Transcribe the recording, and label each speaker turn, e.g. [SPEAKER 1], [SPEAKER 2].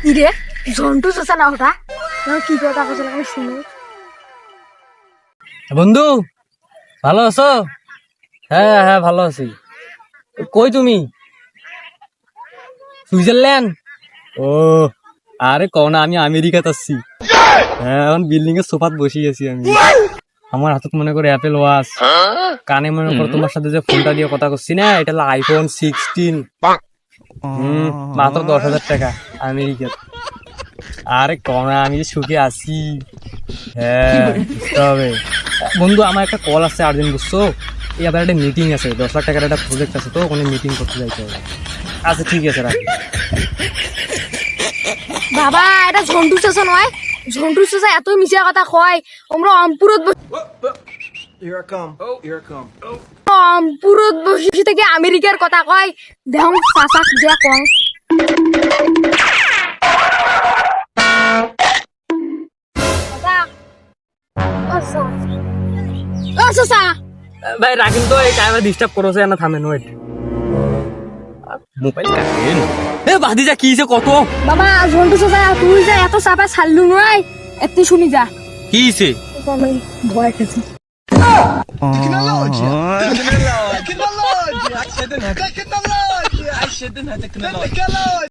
[SPEAKER 1] ইরে জন্টু চাচা না ওটা কি কথা বলছিল আমি শুনো।
[SPEAKER 2] বন্ধু ভালো আছো? হ্যাঁ হ্যাঁ ভালো আছি। কই তুমি? সুইজারল্যান্ড? ও আরে কও না, আমি আমেরিকাতে আছি। হ্যাঁ এখন বিল্ডিং এর সোফাত বসে আছি আমি। আমার হাতত মনে করে অ্যাপেল ওয়াচ, কানে মনে করো তোমার সাথে যে ফোনটা দিয়ে কথা করছি না, এটা হলো আইফোন 16। মাত্র 10,000 টাকা আমেরিকার। আরে কও না, আমি যে সুখে আছি। হ্যাঁ বুঝতে হবে। বন্ধু আমার একটা কল আছে আর্জেন্ট, বুঝছো? এই আবার একটা মিটিং আছে, 10 লাখ টাকার একটা প্রজেক্ট আছে, তো ওখানে মিটিং করতে যাইতে হবে। আচ্ছা ঠিক আছে রাখি।
[SPEAKER 1] বাবা এটা ঝন্টু চাচা নয়, ঝন্টু চাচা এত মিছা কথা কয়। আমরা আমপুরত আমপুরত বসে থেকে আমেরিকার কথা কয়। দেখ চাচাক যে কম
[SPEAKER 2] ভাই রাখেন তো, এই টাইমে ডিস্টার্ব করছে না, থামেন ওয়েট। মোবাইল কাটেন। এ বাদিজা কি হইছে কত?
[SPEAKER 1] বাবা ঝন্টু চাচা তুই যে এত চাপা ছাড়লু নয়, একটু শুনি যা।
[SPEAKER 2] কি হইছে?
[SPEAKER 1] ভয় খেয়েছি।
[SPEAKER 3] Tecnologia!